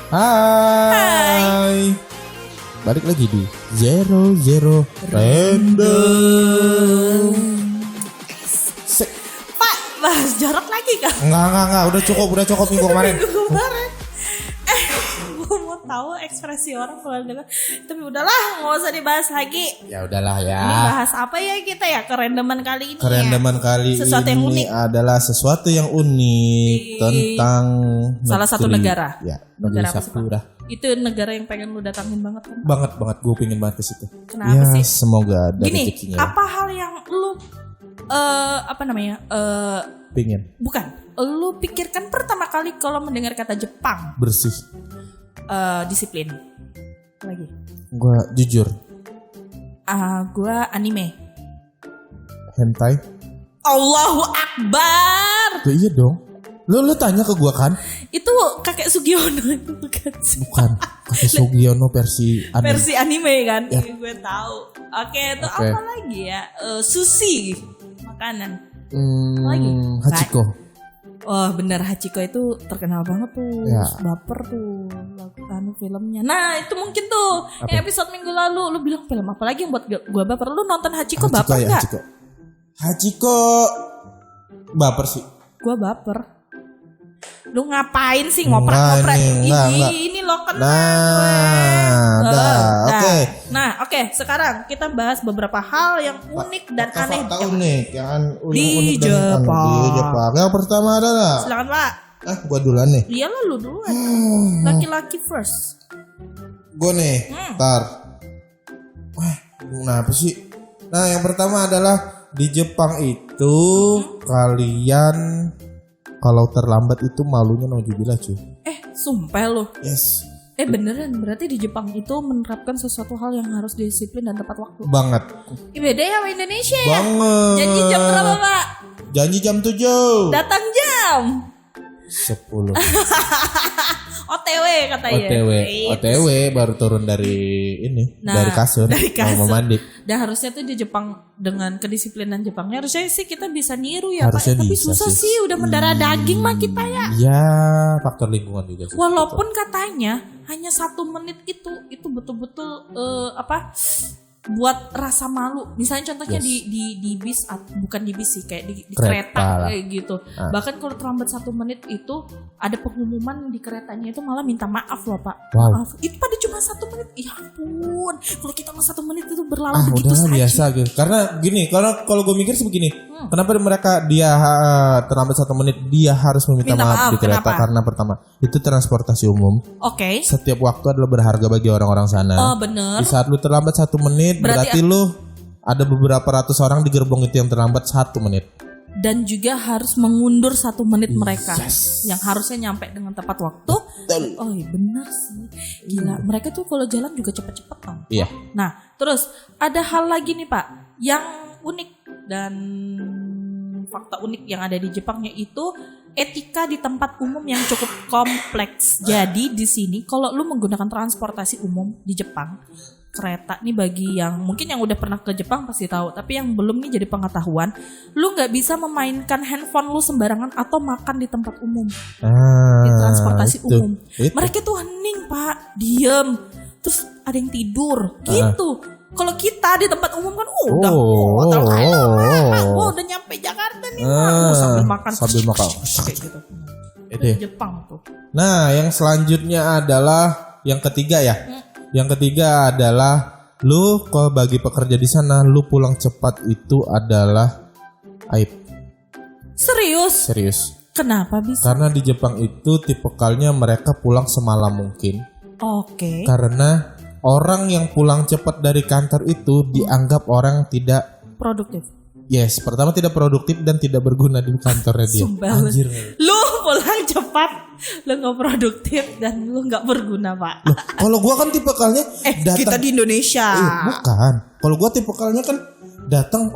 Hai. Balik lagi di Zero Random. Pak, bahas jorok lagi kan? Enggak, udah cukup minggu kemarin. Gue mau tahu ekspresi orang kalau dengar. Tapi udahlah, nggak usah dibahas lagi. Ya udahlah ya. Ini bahas apa ya kita ya? Kerendeman kali ini. Kerendeman kali sesuatu yang ini unik. adalah sesuatu yang unik tentang salah satu negara. Ya, negeri Negara apa sih, Pak? Sakura. Itu negara yang pengen lu datangin banget kan? Banget, gue pengen banget ke situ. Kenapa ya, sih? semoga ada Gini, rezekinya. apa hal yang lu Pengen bukan, lu pikirkan pertama kali kalau mendengar kata Jepang? bersih. Disiplin. Lagi. Gue jujur. Gue anime. Hentai. Allahu Akbar. Tuh, iya dong. Lu tanya ke gue kan? Itu kakek Sugiono itu bukan sih? Bukan. Kakek Sugiono versi anime. Versi anime kan? Ya. Gue tahu. Oke, itu Oke. apa lagi ya? Sushi, makanan. Lagi? Hachiko. Oh bener, Hachiko itu terkenal banget tuh. Ya. Baper tuh filmnya. Nah itu mungkin tuh yang episode minggu lalu lu bilang film apa lagi yang buat gue baper. Lu nonton Hachiko baper ya, gak? Hachiko baper sih. Gue baper. Lu ngapain sih ngoprak-ngoprak? Enggak. Ini lo kena. Oke. Nah, oke. Sekarang kita bahas beberapa hal yang unik dan aneh Fakta unik yang di unik dan Jepang. aneh di Jepang. Yang pertama adalah. Silakan Pak. Gua duluan nih. Iyalah lu duluan. Laki-laki first. Gue nih. Ntar. Kenapa sih? Nah, yang pertama adalah di Jepang itu kalian kalau terlambat itu malunya nauzubillah cuy. Sumpah lu. Yes. Beneran, berarti di Jepang itu menerapkan sesuatu hal yang harus disiplin dan tepat waktu. Banget. Beda ya sama Indonesia ya. Banget. Janji jam berapa Pak? Janji jam 7. Datang jam 10. OTW katanya. OTW baru turun dari ini, dari kasur. Mau mandi. Dan harusnya tuh di Jepang dengan kedisiplinan Jepangnya harusnya sih kita bisa niru ya Harusnya Pak. Tapi bisa susah sih. sih udah mendarah daging mah kita ya. Ya, faktor lingkungan juga sih. Walaupun katanya hanya 1 menit itu betul-betul buat rasa malu. Misalnya contohnya di bis, bukan di bis sih, kayak di kereta kayak gitu. Bahkan kalau terlambat 1 menit itu ada pengumuman di keretanya itu malah minta maaf loh Pak. Wow. Maaf. Itu pada cuma 1 menit. Ya ampun. Kalau kita mau 1 menit itu berlalu begitu Udah saja. biasa gitu. Karena gini, kalau gue mikir sebegini, kenapa mereka dia terlambat 1 menit dia harus meminta maaf di kereta? Kenapa? Karena pertama itu transportasi umum. Oke. Setiap waktu adalah berharga bagi orang-orang sana. Oh bener. Di saat lu terlambat 1 menit, berarti lu ada beberapa ratus orang di gerbong itu yang terlambat 1 menit. Dan juga harus mengundur 1 menit mereka yang harusnya nyampe dengan tepat waktu. Oh iya benar sih. Gila, mereka tuh kalau jalan juga cepet-cepet kan. Iya. Nah, terus ada hal lagi nih Pak yang unik dan fakta unik yang ada di Jepang, yaitu etika di tempat umum yang cukup kompleks. Jadi di sini kalau lu menggunakan transportasi umum di Jepang, kereta nih, bagi yang mungkin yang udah pernah ke Jepang pasti tahu, tapi yang belum nih jadi pengetahuan, lu nggak bisa memainkan handphone lu sembarangan atau makan di tempat umum, di transportasi umum. Mereka tuh hening Pak, diem, terus ada yang tidur gitu. Kalau kita di tempat umum kan udah udah nyampe Jakarta nih sambil makan kayak gitu. Di Jepang tuh. Nah, yang selanjutnya adalah yang ketiga ya. Yang ketiga adalah lu kalau bagi pekerja di sana lu pulang cepat itu adalah aib. Serius. Kenapa bisa? Karena di Jepang itu tipikalnya mereka pulang semalam mungkin. Oke. Karena orang yang pulang cepat dari kantor itu dianggap orang yang tidak produktif. Yes, pertama tidak produktif dan tidak berguna di kantornya dia. Anjir. Lu pulang cepat, lu gak produktif dan lu gak berguna Pak. Loh, kalau gua kan tipikalnya kita di Indonesia. Bukan. Kalau gua tipikalnya kan datang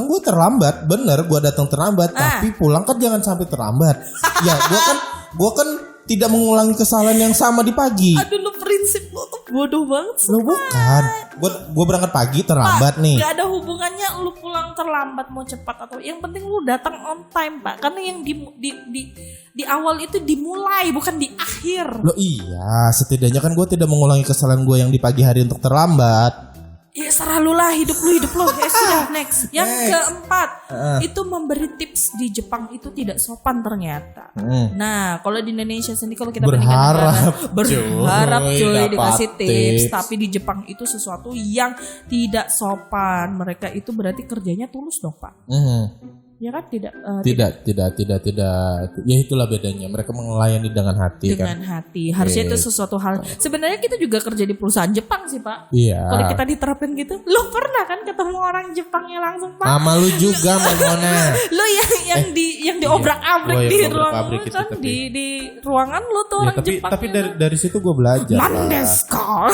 gua terlambat. Bener, gua datang terlambat, tapi pulang kan jangan sampai terlambat. Ya, gua kan tidak mengulangi kesalahan yang sama di pagi. Aduh, lu prinsip lu tuh Bodoh banget. Lo bukan. Gue berangkat pagi terlambat nih. Gak ada hubungannya lu pulang terlambat mau cepat atau yang penting lu datang on time Pak. Karena yang di awal itu dimulai bukan di akhir. Lo iya, setidaknya kan gue tidak mengulangi kesalahan gue yang di pagi hari untuk terlambat. Ya serah lu lah, hidup lu. Ya sudah, next. Yang keempat, itu memberi tips di Jepang itu tidak sopan ternyata. Nah, kalau di Indonesia sendiri kalau kita berharap cuy dikasih dapat tips, tapi di Jepang itu sesuatu yang tidak sopan. Mereka itu berarti kerjanya tulus dong, Pak. Ya kan tidak. Ya itulah bedanya. Mereka melayani dengan hati dengan hati. Harusnya itu sesuatu hal. Sebenarnya kita juga kerja di perusahaan Jepang sih Pak. Iya. Kalau kita diterapin gitu, lu pernah kan ketemu orang Jepangnya langsung Pak? Sama lu juga Mona. Lu yang diobrak-abrik di ruangan itu, kan tapi. di ruangan lu tuh orang Jepang. Tapi dari situ gue belajar. Mandeska.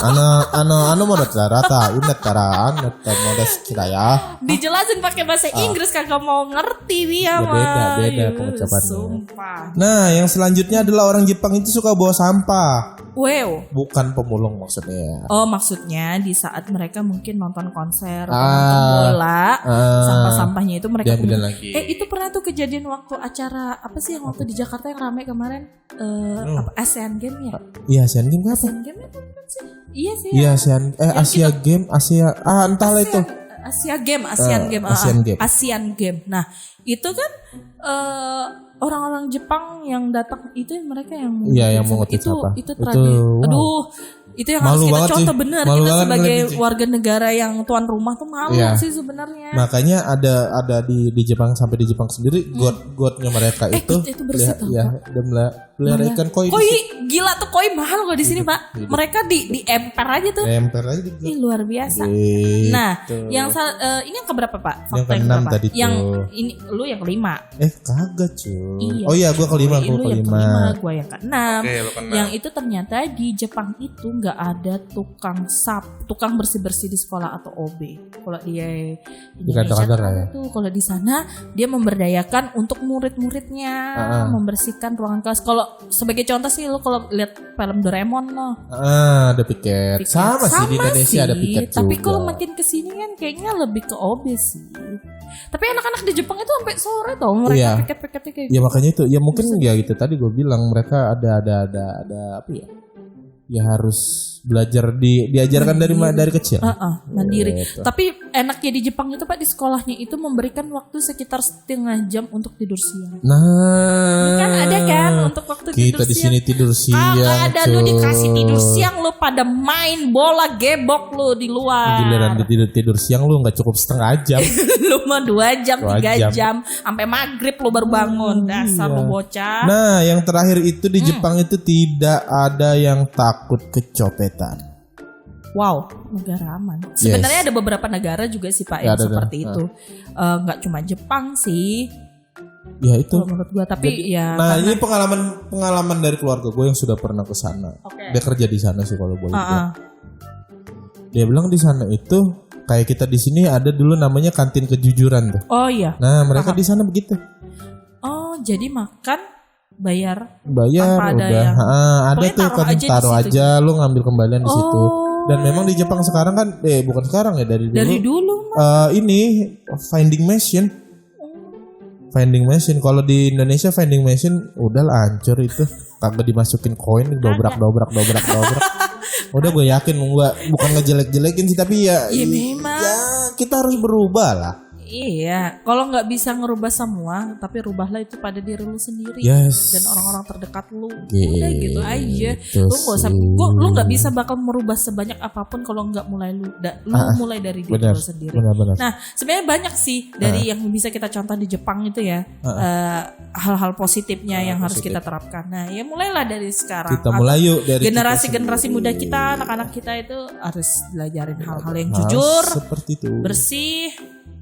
Ano monotara ta inatara anata modeskira ya. Dijelasin pakai bahasa Inggris kagak mau ngerti dia mah. Beda pengucapannya. Sumpah. Nah, yang selanjutnya adalah orang Jepang itu suka bawa sampah. Wow. Bukan pemulung maksudnya. Oh, maksudnya di saat mereka mungkin nonton konser atau nonton bola, sampah-sampahnya itu mereka diambilin lagi. Itu pernah tuh kejadian waktu acara apa sih yang waktu di Jakarta yang ramai kemarin? Apa ASEAN Game ya? Iya, ASEAN Game apa? ASEAN Game itu kan sih? Iya sih. Iya, Asia Game, entahlah itu. Asian Game. Nah, itu kan orang-orang Jepang yang datang itu mereka yang mengutip apa? Itu tragedi. Wow. Aduh, itu yang harus kita contoh benar. Kita sebagai warga negara yang tuan rumah tuh malu sih sebenarnya. Makanya ada di Jepang, sampai di Jepang sendiri godnya mereka itu bersih tuh. pelihara ikan koi. Gila tuh koi mahal kok di sini Pak. Mereka di emper aja tuh. Ih, luar biasa. Nah, yang ini yang keberapa Pak? Fakta yang ke-6 tadi tuh. Yang ini lu yang kelima. Kagak cuy. Iya. Oh iya, gue kelima. Gue yang ke-5, gue yang ke-6. Yang itu ternyata di Jepang itu nggak ada tukang bersih-bersih di sekolah atau OB. Kalau dia Indonesia tuh, kalau di sana dia memberdayakan untuk murid-muridnya membersihkan ruangan kelas. Kalau sebagai contoh sih lo kalau lihat film Doraemon loh. Ada piket. Sama sih di Indonesia ada piket juga. Tapi kalau makin kesini kan kayaknya lebih ke OB sih. Tapi anak-anak di Jepang itu sampai sore tau mereka piket-piketnya kayak gitu. Ya makanya itu, ya mungkin ya gitu tadi gue bilang mereka ada apa ya? Ya harus belajar diajarkan dari kecil. Mandiri. Gitu. Tapi enaknya di Jepang itu Pak, di sekolahnya itu memberikan waktu sekitar setengah jam untuk tidur siang. Nah, kan ada kan untuk waktu tidur siang. Kita di sini tidur siang. Ada lu dikasih tidur siang, lu pada main bola gebok lu di luar. Giliran tidur siang lu nggak cukup setengah jam. Lu mah 2 jam, 3 jam, sampai maghrib lu baru bangun. Dasar lu bocah. Nah, yang terakhir itu di Jepang itu tidak ada yang takut kecopetan. Wow, negara aman. Sebenarnya ada beberapa negara juga sih Pak yang seperti itu. Nggak cuma Jepang sih. Ya itu. Menurut gua, tapi jadi, ya. Nah, ini pengalaman dari keluarga gue yang sudah pernah ke sana. Dia kerja di sana sih kalau boleh bilang. Dia bilang di sana itu kayak kita di sini ada dulu namanya kantin kejujuran tuh. Oh iya. Nah, mereka di sana begitu. Oh, jadi makan bayar udah ada tuh kan taruh aja lu ngambil kembalian di situ. Dan memang di Jepang sekarang kan bukan sekarang ya dari dulu ini vending machine kalau di Indonesia vending machine udah hancur itu, kagak dimasukin koin, dobrak udah gue yakin bukan ngejelek-jelekin sih, tapi ya memang ya kita harus berubah lah. Iya, kalau nggak bisa ngerubah semua, tapi rubahlah itu pada diri lu sendiri dan orang-orang terdekat lu. Udah gitu aja. Lu nggak usah, lu nggak bisa bakal merubah sebanyak apapun kalau nggak mulai lu mulai dari diri lu sendiri. Benar. Nah, sebenarnya banyak sih dari yang bisa kita contoh di Jepang itu ya, hal-hal positifnya yang harus kita terapkan. Nah, ya mulailah dari sekarang. Kita mulai yuk dari generasi muda kita, anak-anak kita itu harus belajarin hal-hal yang jujur, seperti itu, bersih,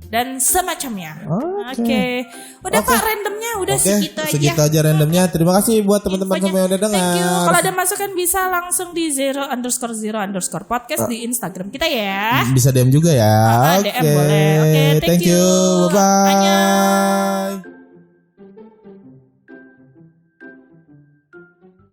dan semacamnya. Oke. Udah Pak, randomnya udah segitu aja randomnya. Terima kasih buat teman-teman semua yang udah dengar. Thank you. Kalau ada masukan bisa langsung di _0_podcast di Instagram kita ya. Bisa DM juga ya. DM boleh. Oke, thank you. Bye bye.